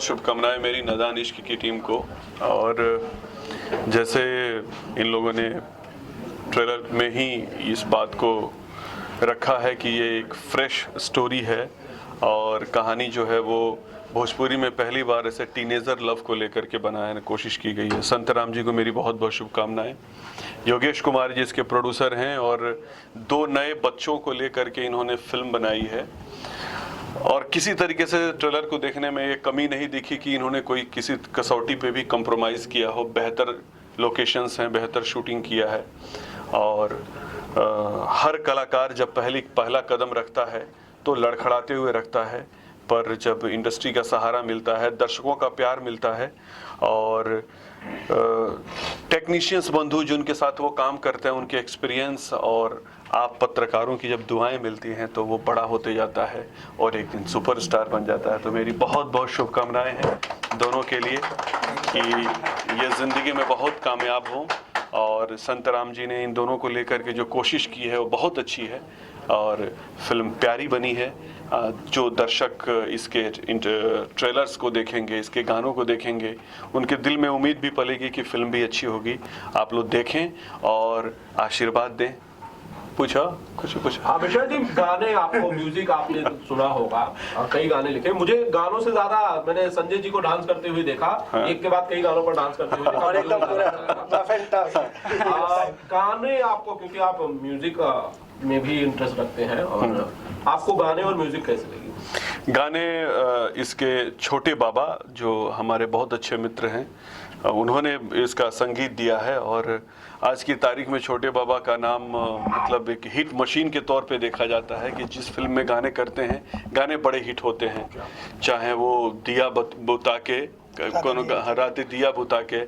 शुभकामनाएं मेरी नादान इश्क की टीम को। और जैसे इन लोगों ने ट्रेलर में ही इस बात को रखा है कि ये एक फ्रेश स्टोरी है और कहानी जो है वो भोजपुरी में पहली बार ऐसे टीनेजर लव को लेकर के बनाने कोशिश की गई है। संतराम जी को मेरी बहुत बहुत शुभकामनाएं। योगेश कुमार जी इसके प्रोड्यूसर हैं और 2 नए बच्चों को लेकर के इन्होंने फिल्म बनाई है और किसी तरीके से ट्रेलर को देखने में ये कमी नहीं दिखी कि इन्होंने कोई किसी कसौटी पे भी कंप्रोमाइज़ किया हो। बेहतर लोकेशंस हैं, बेहतर शूटिंग किया है और हर कलाकार जब पहला कदम रखता है तो लड़खड़ाते हुए रखता है, पर जब इंडस्ट्री का सहारा मिलता है, दर्शकों का प्यार मिलता है और टेक्नीशियंस बंधु जिनके साथ वो काम करते हैं उनके एक्सपीरियंस और आप पत्रकारों की जब दुआएं मिलती हैं तो वो बड़ा होते जाता है और एक दिन सुपरस्टार बन जाता है। तो मेरी बहुत बहुत शुभकामनाएं हैं दोनों के लिए कि ये ज़िंदगी में बहुत कामयाब हों। और संतराम जी ने इन दोनों को लेकर के जो कोशिश की है वो बहुत अच्छी है और फिल्म प्यारी बनी है। जो दर्शक इसके ट्रेलर्स को देखेंगे, इसके गानों को देखेंगे, उनके दिल में उम्मीद भी पलेगी कि फिल्म भी अच्छी होगी। आप लोग देखें और आशीर्वाद दें। पूछा कुछ हाँ विशाल जी, गाने आपको म्यूजिक आपने सुना होगा और कई गाने लिखे। मुझे गानों से ज्यादा मैंने संजय जी को डांस करते हुए देखा। हाँ। एक के बाद कई गानों पर डांस करते हुए देखा। एकदम गाने आपको, क्योंकि आप म्यूजिक में भी इंटरेस्ट रखते हैं, और आपको गाने और म्यूजिक कैसे लगी? गाने इसके छोटे बाबा जो हमारे बहुत अच्छे मित्र हैं उन्होंने इसका संगीत दिया है और आज की तारीख में छोटे बाबा का नाम मतलब एक हिट मशीन के तौर पे देखा जाता है कि जिस फिल्म में गाने करते हैं गाने बड़े हिट होते हैं। चाहे वो दिया बुता के रात दिया बुता के,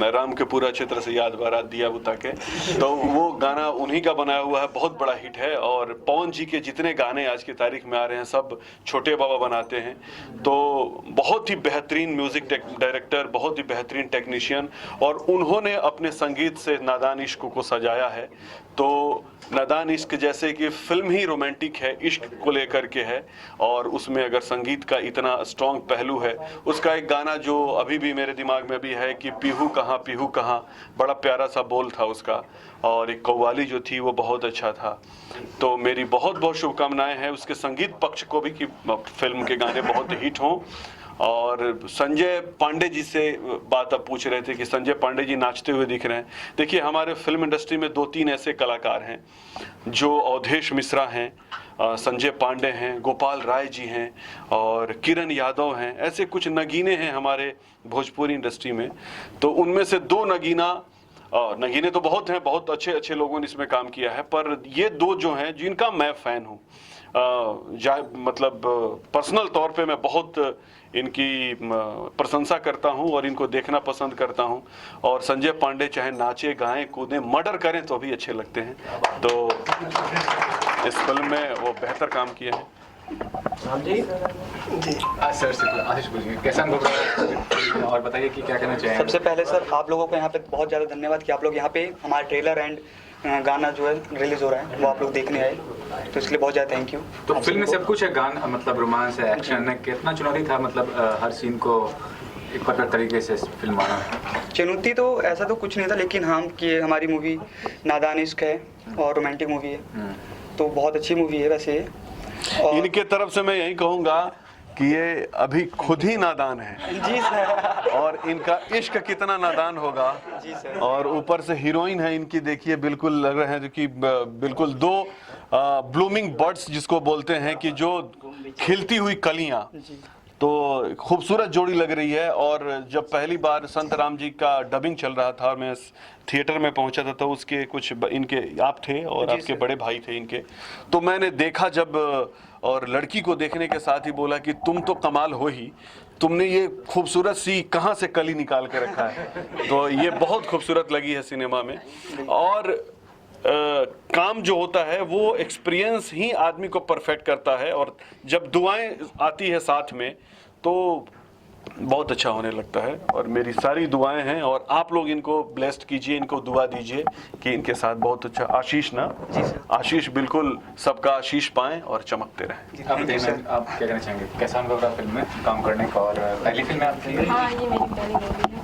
राम के पूरा चित्र से याद बारात दिया बुता के, तो वो गाना उन्हीं का बनाया हुआ है, बहुत बड़ा हिट है। और पवन जी के जितने गाने आज की तारीख में आ रहे हैं सब छोटे बाबा बनाते हैं। तो बहुत ही बेहतरीन म्यूजिक डायरेक्टर, बहुत ही बेहतरीन टेक्नीशियन, और उन्होंने अपने संगीत से नादान इश्क को सजाया है। तो नादान इश्क जैसे कि फिल्म ही रोमांटिक है, इश्क को लेकर के है, और उसमें अगर संगीत का इतना स्ट्रॉन्ग पहलू है। उसका एक गाना जो अभी भी मेरे दिमाग में भी है कि पीहू कहाँ, बड़ा प्यारा सा बोल था उसका, और एक कव्वाली जो थी वो बहुत अच्छा था। तो मेरी बहुत बहुत शुभकामनाएं हैं उसके संगीत पक्ष को भी कि फिल्म के गाने बहुत हिट हों। और संजय पांडे जी से बात अब पूछ रहे थे कि संजय पांडे जी नाचते हुए दिख रहे हैं। देखिए हमारे फिल्म इंडस्ट्री में 2-3 ऐसे कलाकार हैं जो अवधेश मिश्रा हैं, संजय पांडे हैं, गोपाल राय जी हैं और किरण यादव हैं। ऐसे कुछ नगीने हैं हमारे भोजपुरी इंडस्ट्री में। तो उनमें से 2 नगीने तो बहुत हैं, बहुत अच्छे अच्छे लोगों ने इसमें काम किया है, पर ये 2 जो हैं जिनका मैं फ़ैन हूँ, मतलब पर्सनल तौर पे मैं बहुत इनकी प्रशंसा करता हूं और इनको देखना पसंद करता हूं। और संजय पांडे चाहे नाचे गाएं कूदें मर्डर करें तो भी अच्छे लगते हैं। तो इस फिल्म में वो बेहतर काम किए हैं। सर आशीष बोलिए कैसा अनुभव रहा और बताइए कि क्या कहना चाहिए। सबसे पहले सर आप लोगों को यहाँ पे बहुत ज़्यादा धन्यवाद कि आप लोग यहाँ पे हमारा ट्रेलर एंड गाना जो है रिलीज हो रहा है वो आप लोग देखने आए, तो इसलिए बहुत ज़्यादा थैंक यू। तो फिल्म में सब कुछ है, गाना मतलब रोमांस है, एक्शन है, कितना चुनौती था मतलब हर सीन को एक परफेक्ट तरीके से फिल्माना? चुनौती तो ऐसा तो कुछ नहीं था, लेकिन हम कि हमारी मूवी नादान इश्क है और रोमांटिक मूवी है, तो बहुत अच्छी मूवी है वैसे। और इनके तरफ से मैं यही कहूँगा कि ये अभी खुद ही नादान है जी सर, और इनका इश्क कितना नादान होगा जी सर। और ऊपर से हीरोइन है इनकी, देखिए बिल्कुल लग रहे हैं कि बिल्कुल 2 ब्लूमिंग बर्ड्स जिसको बोलते हैं कि जो खिलती हुई कलियां, तो खूबसूरत जोड़ी लग रही है। और जब पहली बार संतराम जी का डबिंग चल रहा था और मैं थिएटर में पहुंचा था तो उसके कुछ इनके आप थे और आपके बड़े भाई थे इनके, तो मैंने देखा जब, और लड़की को देखने के साथ ही बोला कि तुम तो कमाल हो ही, तुमने ये खूबसूरत सी कहाँ से कली निकाल के रखा है। तो ये बहुत खूबसूरत लगी है सिनेमा में। और काम जो होता है वो एक्सपीरियंस ही आदमी को परफेक्ट करता है, और जब दुआएं आती है साथ में तो बहुत अच्छा होने लगता है। और मेरी सारी दुआएं हैं और आप लोग इनको ब्लेस्ड कीजिए, इनको दुआ दीजिए कि इनके साथ बहुत अच्छा आशीष ना, आशीष बिल्कुल सबका आशीष पाएं और चमकते रहें। आप बताइए, आप क्या कहना चाहेंगे, कैसा अनुभव रहा फिल्म में काम करने का, और पहली फिल्म है आपकी? हाँ, ये मेरी पहली मूवी है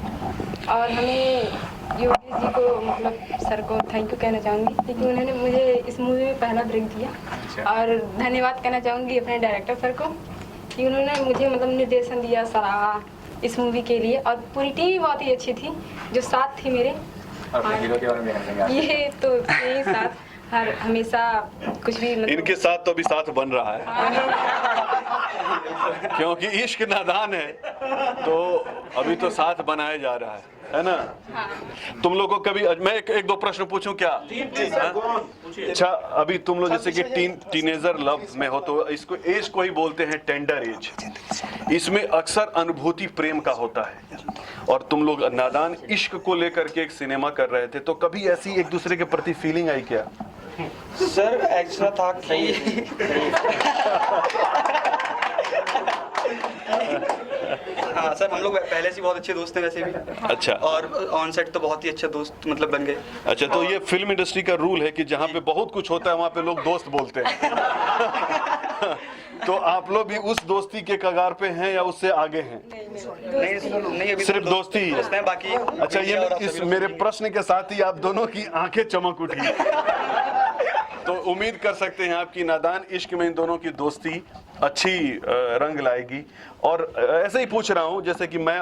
और हमें योगेश जी को मतलब सर को थैंक यू कहना चाहूँगी क्योंकि उन्होंने मुझे इस मूवी में पहला ब्रेक दिया। और धन्यवाद कहना चाहूँगी अपने डायरेक्टर सर को कि उन्होंने मुझे मतलब निर्देशन दिया, सराहा इस मूवी के लिए। और पूरी टीम भी बहुत ही अच्छी थी जो साथ थी मेरे। और अपने हीरो के बारे में कहना चाहेंगे? ये तो यही साथ हर हमेशा कुछ भी मतलब इनके साथ तो अभी साथ बन रहा है क्योंकि इश्क नादान है, तो अभी तो साथ बनाया जा रहा है ना? तुम लोग को कभी, मैं एक दो प्रश्न पूछूं क्या? अच्छा, अभी तुम लोग जैसे कि टीनेजर लव में हो तो इसको एज को ही बोलते हैं टेंडर एज। इसमें अक्सर अनुभूति प्रेम का होता है और तुम लोग नादान इश्क को लेकर के एक सिनेमा कर रहे थे, तो कभी ऐसी एक दूसरे के प्रति फीलिंग आई क्या? सर ऐसा था कि हाँ सर, हम लोग पहले से बहुत अच्छे दोस्त हैं वैसे भी। अच्छा। और ऑन सेट तो बहुत ही अच्छे दोस्त मतलब बन गए। अच्छा, तो ये फिल्म इंडस्ट्री का रूल है कि जहाँ पे बहुत कुछ होता है वहाँ पे लोग दोस्त बोलते हैं तो आप लोग भी उस दोस्ती के कगार पे हैं या उससे आगे हैं? नहीं अभी सिर्फ दोस्ती ही है। हैं बाकी। अच्छा, ये इस मेरे प्रश्न के साथ ही आप दोनों की आंखें चमक उठी तो उम्मीद कर सकते हैं आपकी नादान इश्क में इन दोनों की दोस्ती अच्छी रंग लाएगी। और ऐसे ही पूछ रहा हूँ जैसे कि मैं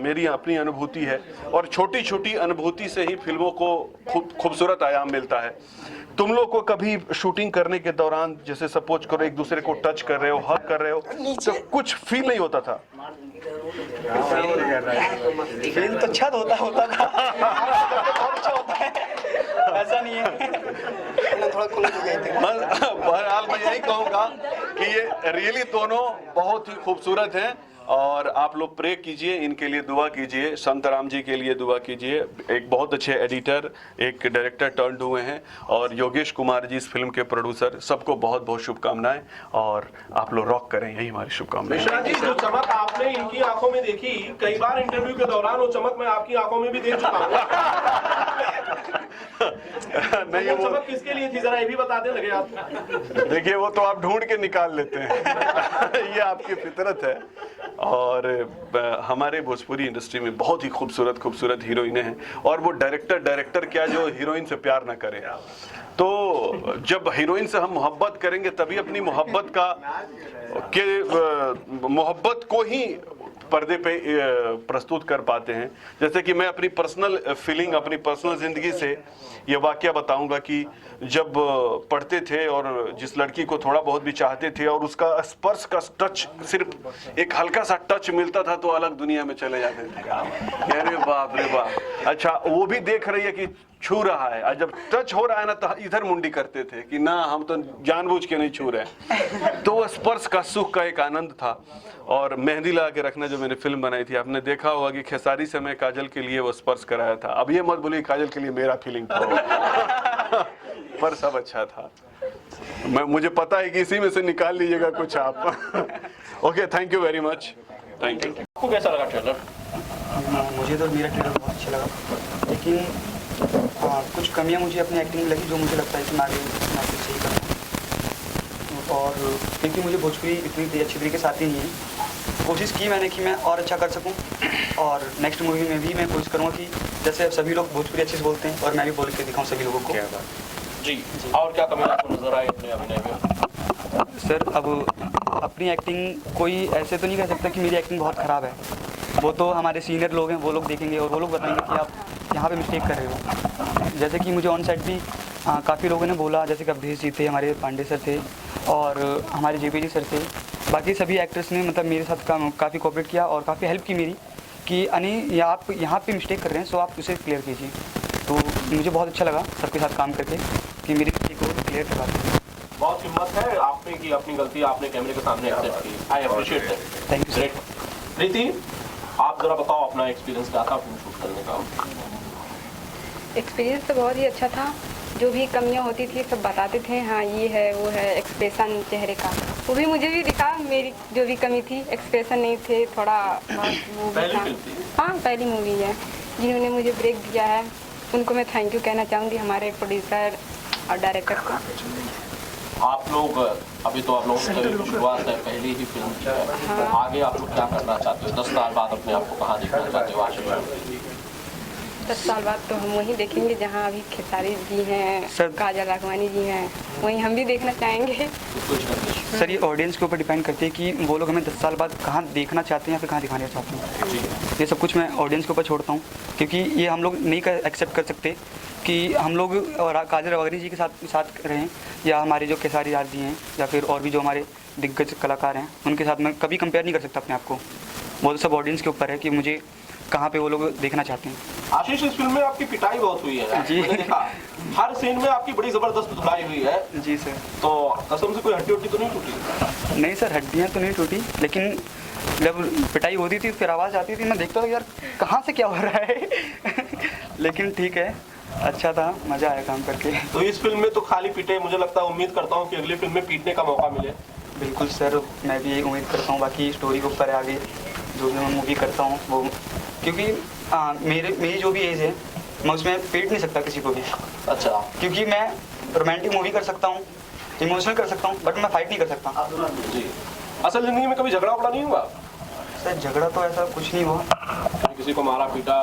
मेरी अपनी अनुभूति है और छोटी छोटी अनुभूति से ही फिल्मों को खूबसूरत आयाम मिलता है। तुम लोग को कभी शूटिंग करने के दौरान जैसे सपोज करो एक दूसरे को टच कर रहे हो, हग कर रहे हो, तो कुछ फील नहीं होता था? फील तो अच्छा होता था अच्छा होता है, ऐसा नहीं है। थोड़ा खुल गए थे। बहरहाल मैं यही कहूँगा कि ये रियली दोनों बहुत ही खूबसूरत हैं और आप लोग प्रे कीजिए, इनके लिए दुआ कीजिए, संतराम जी के लिए दुआ कीजिए। एक बहुत अच्छे एडिटर, एक डायरेक्टर टर्न्ड हुए हैं और योगेश कुमार जी इस फिल्म के प्रोड्यूसर। सबको बहुत बहुत शुभकामनाएं और आप लोग रॉक करें, यही हमारी शुभकामनाएं। मिश्रा जी, जो चमक आपने इनकी आंखों में देखी, कई बार इंटरव्यू के दौरान वो चमक मैं आपकी आंखों में भी देख चुका हूँ। नहीं, वो चमक किसके लिए थी, जरा ये भी बता दें लगे आप। देखिए, वो तो आप ढूंढ के निकाल लेते हैं ये आपकी फितरत है। और हमारे भोजपुरी इंडस्ट्री में बहुत ही खूबसूरत खूबसूरत हीरोइनें हैं और वो डायरेक्टर क्या जो हीरोइन से प्यार ना करे। तो जब हीरोइन से हम मोहब्बत करेंगे तभी अपनी मोहब्बत को ही पर्दे पे प्रस्तुत कर पाते हैं। जैसे कि मैं अपनी पर्सनल फीलिंग, अपनी पर्सनल जिंदगी से ये वाकया बताऊंगा कि जब पढ़ते थे और जिस लड़की को थोड़ा बहुत भी चाहते थे और उसका स्पर्श का टच, सिर्फ एक हल्का सा टच मिलता था तो अलग दुनिया में चले जाते थे। अरे बाप रे बाप। अच्छा, वो भी देख रही है कि छू रहा है और जब टच हो रहा है ना तो इधर मुंडी करते थे कि ना हम तो जानबूझ के नहीं छू रहे। तो वो स्पर्श का सुख का एक आनंद था। और मेहंदी लगा के रखना जो मैंने फिल्म बनाई थी, आपने देखा होगा कि खेसारी से मैं काजल के लिए वो स्पर्श कराया था। अब ये मत बोलिए काजल के लिए मेरा फीलिंग था पर सब अच्छा था। मुझे पता है कि इसी में से निकाल लीजिएगा कुछ आप। Okay, thank you very much. Thank you. आपको कैसा लगा ट्रेलर? मुझे तो मेरा ट्रेलर बहुत अच्छा लगा, लेकिन कुछ कमियां मुझे अपनी एक्टिंग में लगी जो मुझे लगता है कि मैं आगे सही करूँ। और क्योंकि मुझे भोजपुरी इतनी अच्छी तरीके से आती नहीं है, कोशिश की मैंने कि मैं और अच्छा कर सकूं। और नेक्स्ट मूवी में भी मैं कोशिश करूंगा कि जैसे सभी लोग भोजपुरी अच्छे से बोलते हैं और मैं भी बोल के दिखाऊं सभी लोगों को। जी, और क्या कमी आपको नजर आई अपने अभिनय में? सर, अब अपनी एक्टिंग कोई ऐसे तो नहीं कह सकता कि मेरी एक्टिंग बहुत ख़राब है। वो तो हमारे सीनियर लोग हैं, वो लोग देखेंगे और वो लोग बताएंगे कि आप यहाँ पे मिस्टेक कर रहे हो। जैसे कि मुझे ऑन सेट भी काफ़ी लोगों ने बोला, जैसे कि अवधेश जी थे, हमारे पांडे सर थे और हमारे जेपी जी सर थे, बाकी सभी एक्टर्स ने मतलब मेरे साथ काफ़ी कोऑपरेट किया और काफ़ी हेल्प की मेरी कि अनी आप यहाँ पे मिस्टेक कर रहे हैं सो आप उसे क्लियर कीजिए। तो मुझे बहुत अच्छा लगा सबके साथ काम करके कि मेरी गलती को क्लियर करवा दें। बहुत हिम्मत है आपने कि अपनी गलती आपने कैमरे के सामने एक्सेप्ट की। I appreciate that. Thank you sir. Preeti, आप जरा बताओ अपना एक्सपीरियंस क्या था फिल्म शूट करने का? एक्सपीरियंस तो बहुत ही अच्छा था जो भी कमियां होती थी सब बताते थे, हाँ ये है वो है, एक्सप्रेशन चेहरे का वो भी मुझे भी दिखा, मेरी जो भी कमी थी एक्सप्रेशन नहीं थे, थोड़ा बहुत वो भी पहली था। फिल्म थी? हाँ पहली मूवी है, जिन्होंने मुझे ब्रेक दिया है उनको मैं थैंक यू कहना चाहूँगी, हमारे प्रोड्यूसर और डायरेक्टर को। आप लोग अभी तो आप लोगों की शुरुआत है, पहली ही फिल्म की है, आगे आप लोग क्या करना चाहते हो? 10 साल बाद अपने आप को कहाँ देखना चाहते हो आशीर्वाद? 10 साल बाद तो हम वहीं देखेंगे जहाँ अभी खेसारी जी हैं, सर- काजल राघवानी जी हैं, वहीं हम भी देखना चाहेंगे। कुछ करते सर ये ऑडियंस के ऊपर डिपेंड करती है कि वो लोग हमें 10 साल बाद कहाँ देखना चाहते हैं या फिर कहाँ दिखाना चाहते हैं। ये सब कुछ मैं ऑडियंस के ऊपर छोड़ता हूँ, क्योंकि ये हम लोग नहीं एक्सेप्ट कर सकते कि हम लोग और काजल राघवानी जी के साथ रहें, या हमारे जो खेसारी यार जी हैं, या फिर और भी जो हमारे दिग्गज कलाकार हैं, उनके साथ मैं कभी कंपेयर नहीं कर सकता अपने आप को। वो तो सब ऑडियंस के ऊपर है कि मुझे कहाँ पे वो लोग देखना चाहते हैं। आशीष, इस फिल्म में आपकी पिटाई बहुत हुई है जी। मैंने देखा, हर सीन में आपकी बड़ी जबरदस्त धुलाई हुई है, जी सर। तो कसम से कोई हड्डी उड्डी तो नहीं टूटी? नहीं सर, हड्डियाँ तो नहीं टूटी, लेकिन जब पिटाई होती थी फिर आवाज़ आती थी, मैं देखता था यार कहाँ से क्या हो रहा है लेकिन ठीक है, अच्छा था, मज़ा आया काम करके। तो इस फिल्म में तो खाली पीटे, मुझे लगता है, उम्मीद करता हूँ कि अगली फिल्म में पीटने का मौका मिले। बिल्कुल सर, मैं भी यही उम्मीद करता हूँ, बाकी स्टोरी के ऊपर है आगे जो भी मैं मूवी करता हूँ वो, क्योंकि मेरी जो भी एज है मैं उसमें पीट नहीं सकता किसी को भी, अच्छा, क्योंकि मैं रोमांटिक मूवी कर सकता हूँ, इमोशनल कर सकता हूँ, बट मैं फाइट नहीं कर सकता। जी। असल जिंदगी में कभी झगड़ा वगड़ा नहीं हुआ? सर झगड़ा तो ऐसा कुछ नहीं हुआ कभी किसी को मारा पीटा,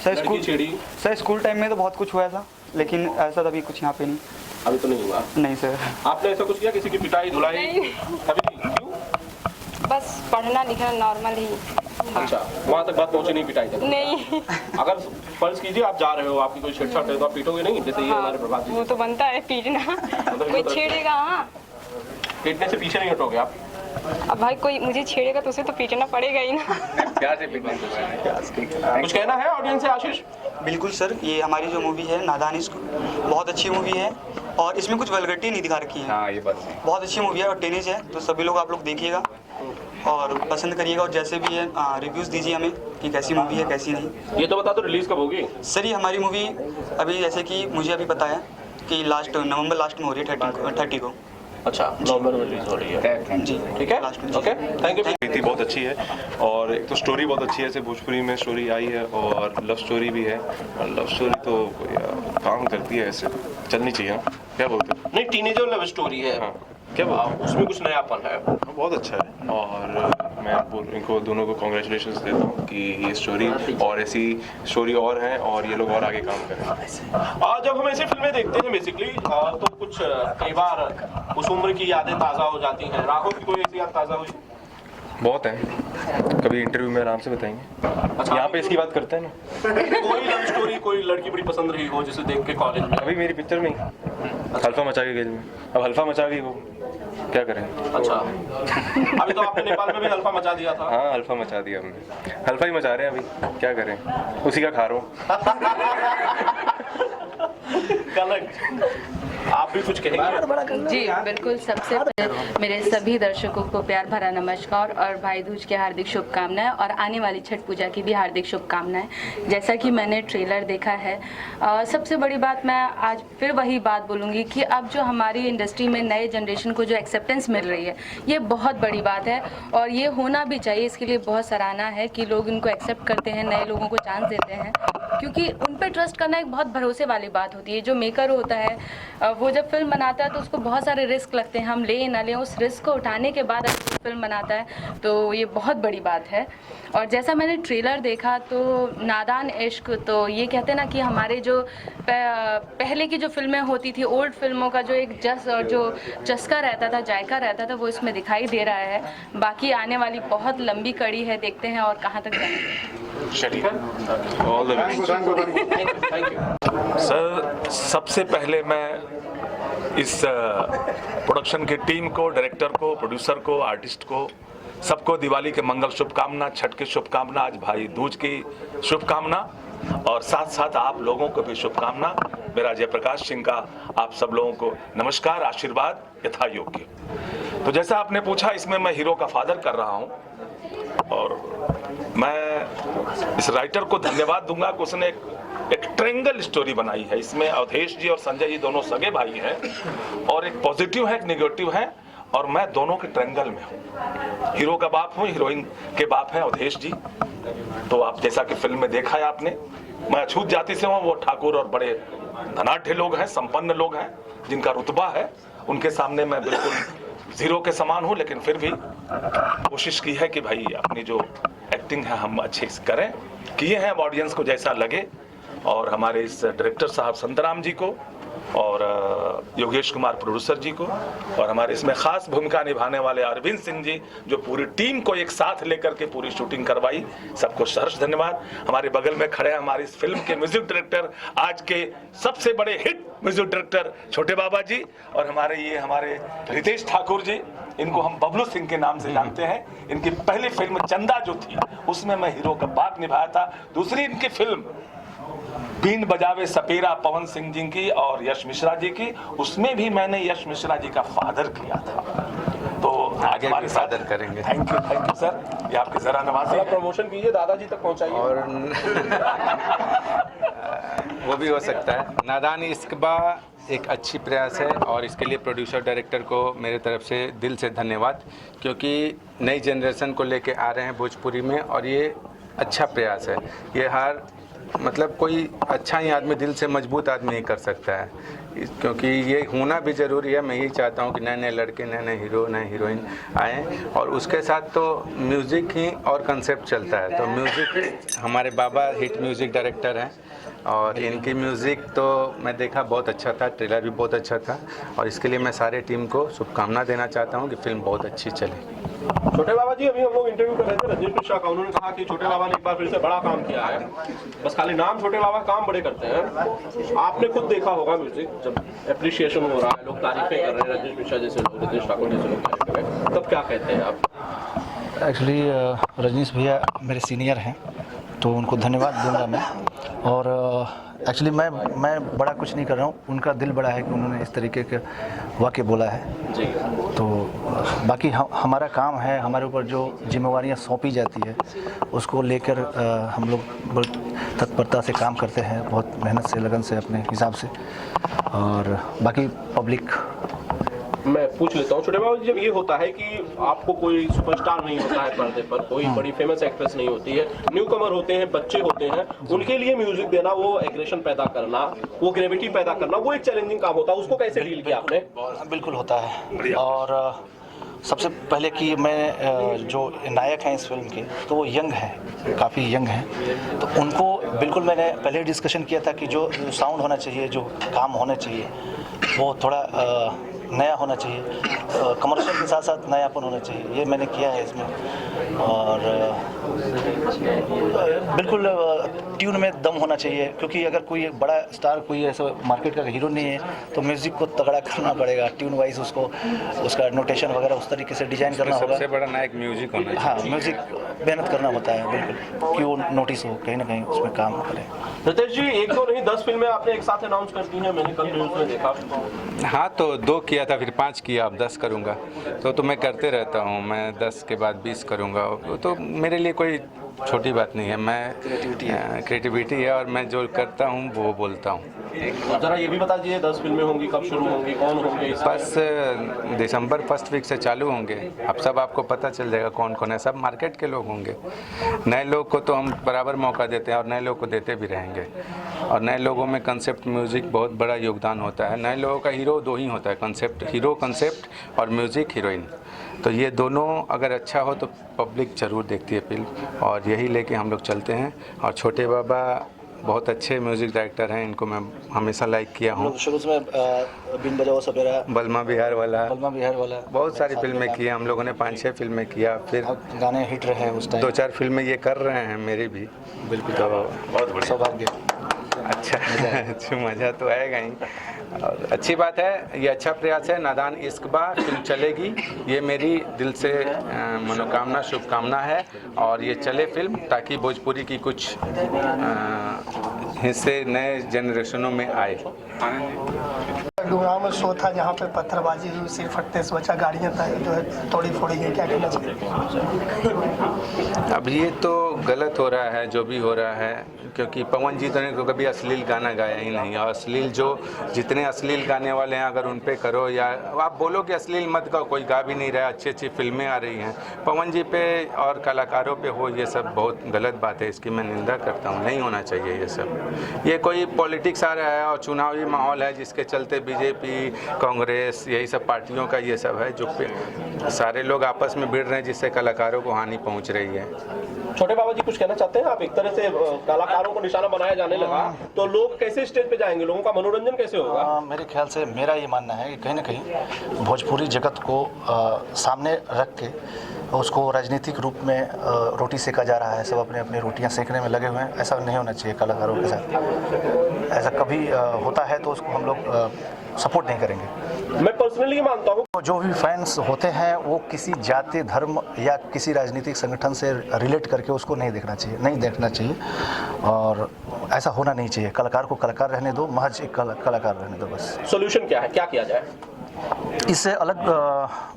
सर। लड़की छेड़ी? सर स्कूल टाइम में तो बहुत कुछ हुआ था, लेकिन ऐसा अभी कुछ यहाँ पे नहीं। अभी तो नहीं हुआ। नहीं सर। आपने ऐसा कुछ किया, किसी की पिटाई धुलाई? नहीं। कभी नहीं? क्यों? बस पढ़ना लिखना नॉर्मल ही। अच्छा, वहाँ तक बात पहुँची नहीं पिटाई तक? नहीं। अगर फर्ज कीजिए आप जा रहे हो, आपकी कोई छेड़छाड़ है तो आप पीटोगे नहीं, जैसे ये हमारे प्रभात जी? वो तो बनता है पीटना, कोई छेड़ेगा हाँ। पीटने से पीछे नहीं हटोगे आप? अब भाई कोई मुझे छेड़ेगा तो उसे तो पीटना पड़ेगा ही ना। प्यार से पिटने को कुछ कहना है ऑडियंस से आशीष? बिल्कुल सर, ये हमारी जो मूवी है नादान इश्क बहुत अच्छी मूवी है, और इसमें कुछ वल्गरिटी नहीं दिखा रखी है। हाँ ये बात है। बहुत अच्छी मूवी है और टेनेज है, तो सभी लोग आप लोग देखिएगा और पसंद करिएगा, और जैसे भी है रिव्यूज़ दीजिए हमें कि कैसी मूवी है कैसी नहीं। ये तो बता दो रिलीज कब होगी? सर ये हमारी मूवी अभी जैसे कि मुझे अभी पता है कि नवंबर लास्ट में हो रही है 30 को। अच्छा, नवंबर में रिलीज हो रही है। जी ठीक है, लास्ट में। Okay, thank you. रीति बहुत अच्छी है, और एक तो स्टोरी बहुत अच्छी है, जैसे भोजपुरी में स्टोरी आई है, और लव स्टोरी भी है, और लव स्टोरी तो काम करती है, ऐसे चलनी चाहिए ना, क्या बोलते हो? नहीं, टीनेजर लव स्टोरी है। हाँ, क्या बोलते उसमें कुछ नयापन है। हो? बहुत अच्छा है, और मैं इनको दोनों को कॉन्ग्रेचुलेशंस देता हूँ कि ये स्टोरी और ऐसी स्टोरी और हैं, और ये लोग और आगे काम करें। जब हम ऐसी फिल्में देखते हैं बेसिकली, तो कुछ कई बार उस उम्र की यादें ताज़ा हो जाती हैं। राघव की कोई ऐसी याद ताज़ा हुई? बहुत हैं, कभी इंटरव्यू में आराम से बताएंगे। यहाँ पे इसकी बात करते हैं ना। कोई लव स्टोरी, कोई लड़की बड़ी पसंद रही हो जिसे देख के कॉलेज में? अभी मेरी पिक्चर में हल्फा मचा के गेल में, अब हल्फा मचा गई, वो क्या करें। अच्छा, अभी तो आपने नेपाल में भी हल्फा मचा दिया था। हाँ, हल्फा मचा दिया हमने, हल्फा ही मचा रहे हैं अभी, क्या करें, उसी का खा रहा हूँ। आप भी कुछ कहेंगे? जी बिल्कुल, सबसे पहले मेरे सभी दर्शकों को प्यार भरा नमस्कार और भाई दूज की हार्दिक शुभकामनाएं, और आने वाली छठ पूजा की भी हार्दिक शुभकामनाएं। जैसा कि मैंने ट्रेलर देखा है, सबसे बड़ी बात मैं आज फिर वही बात बोलूँगी कि अब जो हमारी इंडस्ट्री में नए जनरेशन को जो एक्सेप्टेंस मिल रही है, ये बहुत बड़ी बात है, और ये होना भी चाहिए। इसके लिए बहुत सराहना है कि लोग इनको एक्सेप्ट करते हैं, नए लोगों को चांस देते हैं, क्योंकि उन पर ट्रस्ट करना एक बहुत भरोसे वाली बात होती है। जो मेकर होता है वो जब फिल्म बनाता है तो उसको बहुत सारे रिस्क लगते हैं, हम ले ना लें, उस रिस्क को उठाने के बाद अगर फिल्म बनाता है तो ये बहुत बड़ी बात है। और जैसा मैंने ट्रेलर देखा तो नादान इश्क, तो ये कहते हैं ना कि हमारे जो पहले की जो फिल्में होती थी, ओल्ड फिल्मों का जो एक जो चस्का रहता था, जायका रहता था, वो इसमें दिखाई दे रहा है। बाकी आने वाली बहुत लंबी कड़ी है, देखते हैं और कहाँ तक जाएंगे। चलिए, all the best. Thank you. Sir, सबसे पहले मैं इस प्रोडक्शन की टीम को, डायरेक्टर को, प्रोड्यूसर को, आर्टिस्ट को, सबको दिवाली के मंगल शुभकामना, छठ की शुभकामना, आज भाई दूज की शुभकामना, और साथ साथ आप लोगों को भी शुभकामना। मेरा जयप्रकाश सिंह का आप सब लोगों को नमस्कार, आशीर्वाद यथा योग्य। तो जैसा आपने पूछा, इसमें मैं हीरो का फादर कर रहा हूँ, और मैं इस राइटर को धन्यवाद दूंगा कि उसने एक एक ट्रेंगल स्टोरी बनाई है। इसमें अवधेश जी और संजय जी दोनों सगे भाई हैं और एक पॉजिटिव है एक नेगेटिव है और मैं दोनों के ट्रेंगल में हूँ। हीरो का बाप हूँ, हीरोइन के बाप हैं अवधेश जी। तो आप जैसा कि फिल्म में देखा है आपने, मैं अछूत जाति से हूँ, वो ठाकुर और बड़े धनाढ़ लोग हैं, संपन्न लोग हैं जिनका रुतबा है। उनके सामने मैं बिल्कुल जीरो के समान हूँ, लेकिन फिर भी कोशिश की है कि भाई अपनी जो एक्टिंग है हम अच्छे से करें, किए हैं अब ऑडियंस को जैसा लगे। और हमारे इस डायरेक्टर साहब संतराम जी को और योगेश कुमार प्रोड्यूसर जी को और हमारे इसमें खास भूमिका निभाने वाले अरविंद सिंह जी जो पूरी टीम को एक साथ लेकर के पूरी शूटिंग करवाई, सबको सहर्ष धन्यवाद। हमारे बगल में खड़े हैं हमारी इस फिल्म के म्यूजिक डायरेक्टर, आज के सबसे बड़े हिट म्यूजिक डायरेक्टर छोटे बाबा जी, और हमारे रितेश ठाकुर जी, इनको हम बबलू सिंह के नाम से जानते हैं। इनकी पहली फिल्म चंदा जो थी उसमें मैं हीरो का बाप निभाया था। दूसरी इनकी फिल्म बीन बजावे सपेरा पवन सिंह जी की और यश मिश्रा जी की, उसमें भी मैंने यश मिश्रा जी का फादर किया था। तो आगे हमारे साथ फादर करेंगे। थैंक यू सर, ये आपके जरा नवाजी थोड़ा है। प्रमोशन कीजिए, दादाजी तक पहुंचाइए। और वो भी हो सकता है। नादान इश्क़बा एक अच्छी प्रयास है और इसके लिए प्रोड्यूसर डायरेक्टर को मेरे तरफ से दिल से धन्यवाद, क्योंकि नई जनरेशन को लेके आ रहे हैं भोजपुरी में और ये अच्छा प्रयास है। ये हर मतलब कोई अच्छा ही आदमी, दिल से मजबूत आदमी ही कर सकता है, क्योंकि ये होना भी ज़रूरी है। मैं यही चाहता हूँ कि नए नए लड़के, नए नए हीरो, नए हीरोइन आएँ और उसके साथ तो म्यूज़िक ही और कंसेप्ट चलता है। तो म्यूज़िक, हमारे बाबा हिट म्यूज़िक डायरेक्टर हैं और इनकी म्यूज़िक तो मैं देखा बहुत अच्छा था, ट्रेलर भी बहुत अच्छा था और इसके लिए मैं सारे टीम को शुभकामना देना चाहता हूँ कि फिल्म बहुत अच्छी चले। छोटे बाबा जी, अभी हम लोग इंटरव्यू कर रहे थे रजनीश मिश्रा का, उन्होंने कहा कि छोटे बाबा ने एक बार फिर से बड़ा काम किया है, बस खाली नाम छोटे बाबा काम बड़े करते हैं। आपने खुद देखा होगा म्यूजिक, जब एप्रिशिएशन हो रहा है, लोग तारीफें कर रहे हैं, रजनीश मिश्रा जैसे लोग, रजनीश ठाकुर जैसे लोग तारीफ कर रहे हैं, तब क्या कहते हैं आप? एक्चुअली रजनीश भैया मेरे सीनियर हैं तो उनको धन्यवाद दूंगा मैं। और एक्चुअली मैं बड़ा कुछ नहीं कर रहा हूँ, उनका दिल बड़ा है कि उन्होंने इस तरीके के वाक्य बोला है जी। तो बाकी हमारा काम है, हमारे ऊपर जो जिम्मेवारियाँ सौंपी जाती है उसको लेकर हम लोग बहुत तत्परता से काम करते हैं, बहुत मेहनत से, लगन से, अपने हिसाब से। और बाकी पब्लिक, मैं पूछ लेता हूँ छोटे बाबा जी, जब ये होता है कि आपको कोई सुपरस्टार नहीं होता है पर्दे पर, कोई बड़ी फेमस एक्ट्रेस नहीं होती है, न्यू कमर होते हैं, बच्चे होते हैं, उनके लिए म्यूजिक देना, वो एग्रेशन पैदा करना, वो ग्रेविटी पैदा करना, वो एक चैलेंजिंग काम होता है, उसको कैसे डील किया आपने? बिल्कुल होता है। और सबसे पहले कि मैं जो नायक हैं इस फिल्म के, तो वो यंग हैं, काफ़ी यंग हैं, तो उनको बिल्कुल मैंने पहले डिस्कशन किया था कि जो साउंड होना चाहिए, जो काम होना चाहिए वो थोड़ा नया होना चाहिए, कमर्शियल के साथ साथ नयापन होना चाहिए, ये मैंने किया है इसमें। और बिल्कुल ट्यून में दम होना चाहिए, क्योंकि अगर कोई बड़ा स्टार, कोई ऐसा मार्केट का हीरो नहीं है तो म्यूज़िक को तगड़ा करना पड़ेगा, ट्यून वाइज उसको, उसका नोटेशन वगैरह उस तरीके से डिजाइन करना होगा। सबसे बड़ा नायक म्यूजिक होना चाहिए। हाँ, म्यूज़िक मेहनत करना होता है बिल्कुल, कि वो नोटिस हो, कहीं ना कहीं उसमें काम करे। रितेश जी, एक दो नहीं 10 फिल्में आपने एक साथ अनाउंस कर दी हैं, मैंने कल न्यूज़ में देखा। हाँ, तो 2 किया था, फिर 5 किया, अब 10 करूँगा। तो मैं करते रहता हूँ, मैं 10 के बाद 20 करूँगा। तो मेरे लिए कोई छोटी बात नहीं है, मैं क्रिएटिविटी है और मैं जो करता हूँ वो बोलता हूँ। जरा ये भी बता दीजिए 10 फिल्में होंगी, कब शुरू होंगी, कौन होंगे? बस दिसंबर फर्स्ट वीक से चालू होंगे। अब सब आपको पता चल जाएगा कौन कौन है, सब मार्केट के लोग होंगे। नए लोग को तो हम बराबर मौका देते हैं और नए लोग को देते भी रहेंगे। और नए लोगों में कंसेप्ट म्यूज़िक बहुत बड़ा योगदान होता है। नए लोगों का हीरो 2 ही होता है, कंसेप्ट हीरो, कंसेप्ट और म्यूज़िक हीरोइन। तो ये दोनों अगर अच्छा हो तो पब्लिक ज़रूर देखती है फिल्म, और यही लेके हम लोग चलते हैं। और छोटे बाबा बहुत अच्छे म्यूज़िक डायरेक्टर हैं, इनको मैं हमेशा लाइक किया हूँ। शुरू में बिन बजाओ सपेरा, बलमा बिहार वाला, बहुत सारी फिल्में की हैं हम लोगों ने, 5-6 फिल्में किया, फिर गाने हिट रहे हैं उस टाइम। 2-4 फिल्में ये कर रहे हैं मेरी भी। बिल्कुल, तो बहुत बड़ा सौभाग्य। अच्छा मज़ा तो आएगा ही। और अच्छी बात है, ये अच्छा प्रयास है। नादान इश्क़बा फिल्म चलेगी, ये मेरी दिल से मनोकामना, शुभकामना है। और ये चले फिल्म, ताकि भोजपुरी की कुछ हिस्से नए जनरेशनों में आए। गुड़गांव में शो था जहाँ पे पत्थरबाजी हुई, सिर फटने से बचा, गाड़ियाँ जो है तोड़ी फोड़ी गई, क्या कहना चाहिए? अब ये तो गलत हो रहा है जो भी हो रहा है, क्योंकि पवन जी तो कभी अश्लील गाना गाया ही नहीं, और अश्लील जो जितने अश्लील गाने वाले हैं अगर उन पे करो, या आप बोलो कि अश्लील मत गाओ, कोई गा भी नहीं रहा, अच्छी अच्छी फिल्में आ रही हैं, पवन जी पे और कलाकारों पे हो ये सब बहुत गलत बात है, इसकी मैं निंदा करता हूँ, नहीं होना चाहिए ये सब। ये कोई पॉलिटिक्स आ रहा है और चुनावी माहौल है जिसके चलते बीजेपी, कांग्रेस, यही सब पार्टियों का ये सब है जो सारे लोग आपस में भिड़ रहे हैं, जिससे कलाकारों को हानि पहुँच रही है। छोटे बाबा जी कुछ कहना चाहते हैं आप? एक तरह से कलाकारों को निशाना बनाया जाने लगा तो लोग कैसे स्टेज पे जाएंगे, लोगों का मनोरंजन कैसे होगा? मेरे ख्याल से मेरा ये मानना है कि कहीं ना कहीं भोजपुरी जगत को सामने रख के उसको राजनीतिक रूप में रोटी सेका जा रहा है, सब अपने अपने रोटियां सेकने में लगे हुए हैं। ऐसा नहीं होना चाहिए कलाकारों के साथ, ऐसा कभी होता है तो उसको हम लोग सपोर्ट नहीं करेंगे। मैं पर्सनली मानता हूँ जो भी फैंस होते हैं वो किसी जाति, धर्म या किसी राजनीतिक संगठन से रिलेट करके उसको नहीं देखना चाहिए, और ऐसा होना नहीं चाहिए। कलाकार को कलाकार रहने दो, महज एक कलाकार रहने दो बस। सोल्यूशन क्या है, क्या किया जाए? इससे अलग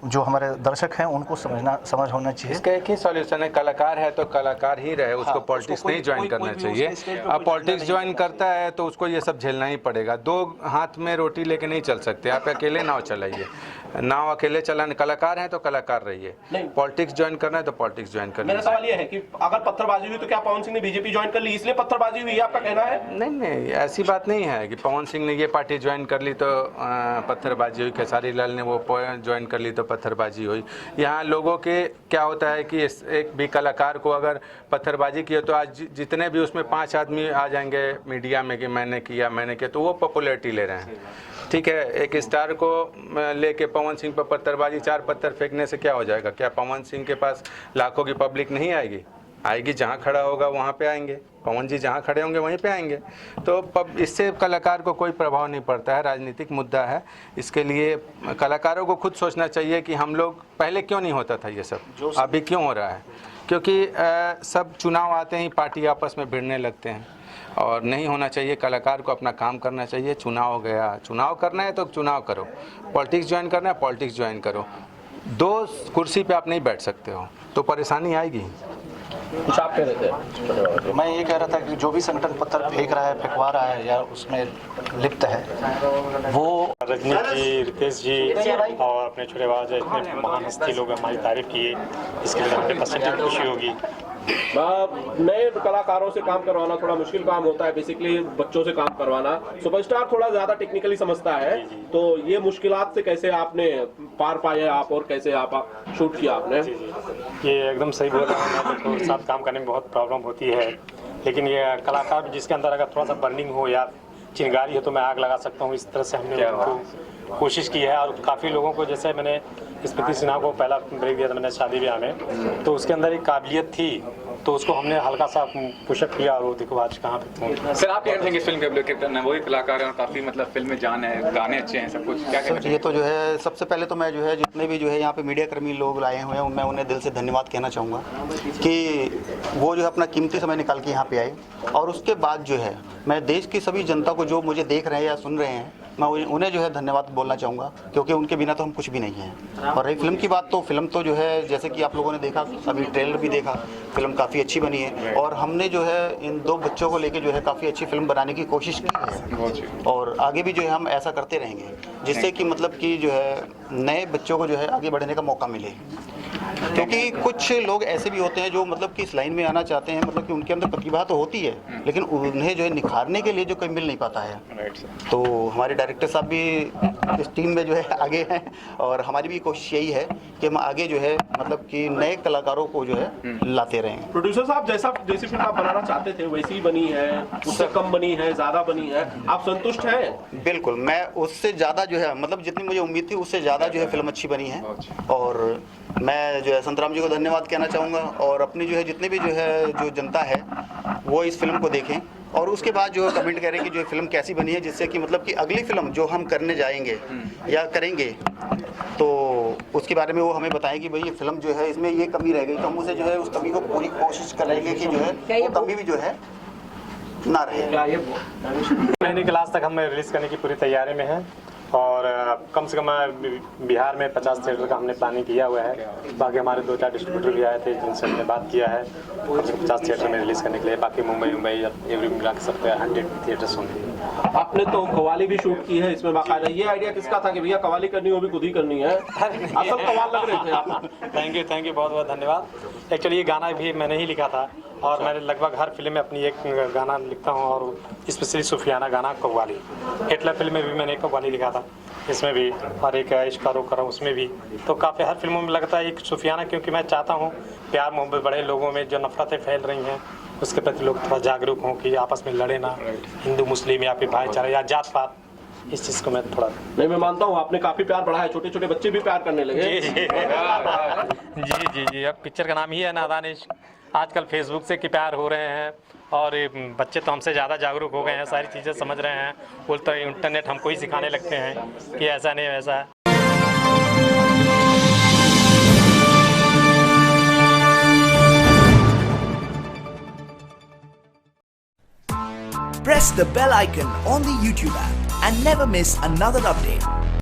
जो हमारे दर्शक हैं उनको समझ होना चाहिए। इसका एक ही सॉल्यूशन है, कलाकार है तो कलाकार ही रहे, उसको पॉलिटिक्स नहीं ज्वाइन करना चाहिए। अब पॉलिटिक्स ज्वाइन करता है तो उसको ये सब झेलना ही पड़ेगा। दो हाथ में रोटी लेके नहीं चल सकते, आप अकेले नाव चलाइए, नाव अकेले चलाने। कलाकार है तो कलाकार रहिए, पॉलिटिक्स ज्वाइन करना है तो पॉलिटिक्स ज्वाइन करना। मेरा सवाल ये है कि अगर पत्थरबाजी हुई तो क्या पवन सिंह ने बीजेपी ज्वाइन कर ली इसलिए पत्थरबाजी हुई, आपका कहना है? नहीं, ऐसी बात नहीं है कि पवन सिंह ने ये पार्टी ज्वाइन कर ली तो पत्थरबाजी हुई, खेसारी लाल ने वो ज्वाइन कर ली तो पत्थरबाजी हुई। यहाँ लोगों के क्या होता है कि एक भी कलाकार को अगर पत्थरबाजी की तो आज जितने भी उसमें 5 आदमी आ जाएंगे मीडिया में कि मैंने किया, तो वो पॉपुलैरिटी ले रहे हैं। ठीक है, एक स्टार को लेके पवन सिंह पर पत्थरबाजी, 4 पत्थर फेंकने से क्या हो जाएगा? क्या पवन सिंह के पास लाखों की पब्लिक नहीं आएगी? आएगी, जहाँ खड़ा होगा वहाँ पे आएंगे, पवन जी जहाँ खड़े होंगे वहीं पे आएंगे। तो इससे कलाकार को कोई प्रभाव नहीं पड़ता है, राजनीतिक मुद्दा है। इसके लिए कलाकारों को खुद सोचना चाहिए कि हम लोग पहले क्यों नहीं होता था ये सब, अभी क्यों हो रहा है? क्योंकि सब चुनाव आते ही पार्टी आपस में भिड़ने लगते हैं, और नहीं होना चाहिए। कलाकार को अपना काम करना चाहिए। चुनाव हो गया, चुनाव करना है तो चुनाव करो, पॉलिटिक्स ज्वाइन करना है पॉलिटिक्स ज्वाइन करो। 2 कुर्सी पे आप नहीं बैठ सकते हो तो परेशानी आएगी। कुछ आप कह रहे थे? मैं ये कह रहा था कि जो भी संगठन पत्थर फेंक रहा है, फेंकवा रहा है या उसमें लिप्त है, वो रजनी जी, रितेश जी और अपने छोटे बाबा इतने महान हस्ती लोग हमारी तारीफ किए, इसके लिए 100% खुशी होगी। नए कलाकारों से काम करवाना थोड़ा मुश्किल काम होता है, बेसिकली बच्चों से काम करवाना। सुपरस्टार थोड़ा ज्यादा टेक्निकली समझता है, तो ये मुश्किलात से कैसे आपने पार पाए आप, और कैसे आप शूट किया आपने? ये एकदम सही बोल रहा हूँ, तो साथ काम करने में बहुत प्रॉब्लम होती है, लेकिन ये कलाकार जिसके अंदर अगर थोड़ा सा बर्निंग हो या चिंगारी हो तो मैं आग लगा सकता हूँ, इस तरह से हमने उनको कोशिश की है। और काफ़ी लोगों को, जैसे मैंने स्मृति सिन्हा को पहला ब्रेक दिया था मैंने शादी ब्याह में, तो उसके अंदर एक काबिलियत थी, तो उसको हमने हल्का सा पुशअप किया और वो देखो आज कहाँ पे थे। सर आप क्या कहेंगे इस फिल्म के लेकर? वो ही कलाकार हैं और काफ़ी मतलब फिल्म में जान है, गाने अच्छे हैं, सब कुछ, क्या कहना? ये तो जो है सबसे पहले तो मैं जो है जितने भी जो है यहाँ पे मीडिया कर्मी लोग आए हुए हैं मैं उन्हें दिल से धन्यवाद कहना चाहूँगा कि वो जो है अपना कीमती समय निकाल के यहाँ पे आए। और उसके बाद जो है मैं देश की सभी जनता को जो मुझे देख रहे हैं या सुन रहे हैं, मैं उन्हें जो है धन्यवाद बोलना चाहूँगा, क्योंकि उनके बिना तो हम कुछ भी नहीं हैं। और रही फिल्म की बात, तो फिल्म तो जो है जैसे कि आप लोगों ने देखा, अभी ट्रेलर भी देखा, फिल्म काफ़ी अच्छी बनी है। और हमने जो है इन 2 बच्चों को लेके जो है काफ़ी अच्छी फिल्म बनाने की कोशिश की है, और आगे भी जो है हम ऐसा करते रहेंगे, जिससे कि मतलब कि जो है नए बच्चों को जो है आगे बढ़ने का मौका मिले। क्योंकि कुछ लोग ऐसे भी होते हैं जो मतलब कि इस लाइन में आना चाहते हैं, मतलब कि उनके अंदर प्रतिभा तो होती है, लेकिन उन्हें जो है निखारने के लिए जो कोई मिल नहीं पाता है। तो हमारे डायरेक्टर साहब भी इस टीम में जो है आगे हैं, और हमारी भी कोशिश यही है कि हम आगे जो है मतलब कि नए कलाकारों को जो है लाते रहें। प्रोड्यूसर साहब जैसी फिल्म आप बनाना चाहते थे वैसी ही बनी है, उससे कम बनी है, ज़्यादा बनी है, आप संतुष्ट हैं? बिल्कुल, मैं उससे ज़्यादा जो है मतलब जितनी मुझे उम्मीद थी उससे ज़्यादा जो है फिल्म अच्छी बनी है। और मैं जो है संतराम जी को धन्यवाद कहना चाहूँगा, और अपनी जो है जितने भी जो है जो जनता है वो इस फिल्म को देखें, और उसके बाद जो कमेंट करें कि जो फिल्म कैसी बनी है, जिससे कि मतलब कि अगली फिल्म जो हम करने जाएंगे या करेंगे तो उसके बारे में वो हमें बताएं कि भाई ये फिल्म जो है इसमें ये कमी रह गई, तो हम उसे जो है उस कमी को पूरी कोशिश करेंगे कि जो है वो कमी भी जो है ना रहे। महीने के लास्ट तक हम रिलीज़ करने की पूरी तैयारी में है, और कम से कम बिहार में 50 थिएटर का हमने प्लानिंग किया हुआ है। बाकी हमारे 2-4 डिस्ट्रीब्यूटर भी आए थे जिनसे हमने बात किया है कम से कम 50 थिएटर में रिलीज़ करने के लिए। बाकी मुंबई एवरी मिला के सब 100 थिएटर्स होंगे। आपने तो कवाली भी शूट की है इसमें बाकायदा। ये आइडिया किसका था कि भैया कवाली करनी हो भी खुद ही करनी है? असल कवाल लग रहे थे आप। थैंक यू बहुत बहुत धन्यवाद। एक्चुअली ये गाना भी मैंने ही लिखा था और मैंने लगभग हर फिल्म में अपनी एक गाना लिखता हूँ और स्पेशली सूफियाना गाना कव्वाली। हिटलर फिल्म में भी मैंने एक कव्वाली लिखा था, इसमें भी, और एक इश्क रो करो उसमें भी। तो काफ़ी हर फिल्मों में लगता है एक सूफियाना, क्योंकि मैं चाहता हूँ प्यार मोहब्बत बड़े लोगों में जो नफरतें फैल रही हैं उसके प्रति लोग थोड़ा जागरूक हों कि आपस में लड़े ना, हिंदू मुस्लिम या फिर भाईचारा या जात पात, इस चीज़ को मैं थोड़ा नहीं, मैं मानता हूँ आपने काफी प्यार बढ़ाया, छोटे छोटे बच्चे भी प्यार करने लगे। जी। अब पिक्चर का नाम ही है नादान इश्क। आजकल फेसबुक से कि प्यार हो रहे हैं और बच्चे तो हमसे ज़्यादा जागरूक हो गए हैं, सारी चीज़ें समझ रहे हैं। उल्टा इंटरनेट हमको ही सिखाने लगते हैं कि ऐसा नहीं वैसा है। Press the bell icon on the YouTube app and never miss another update.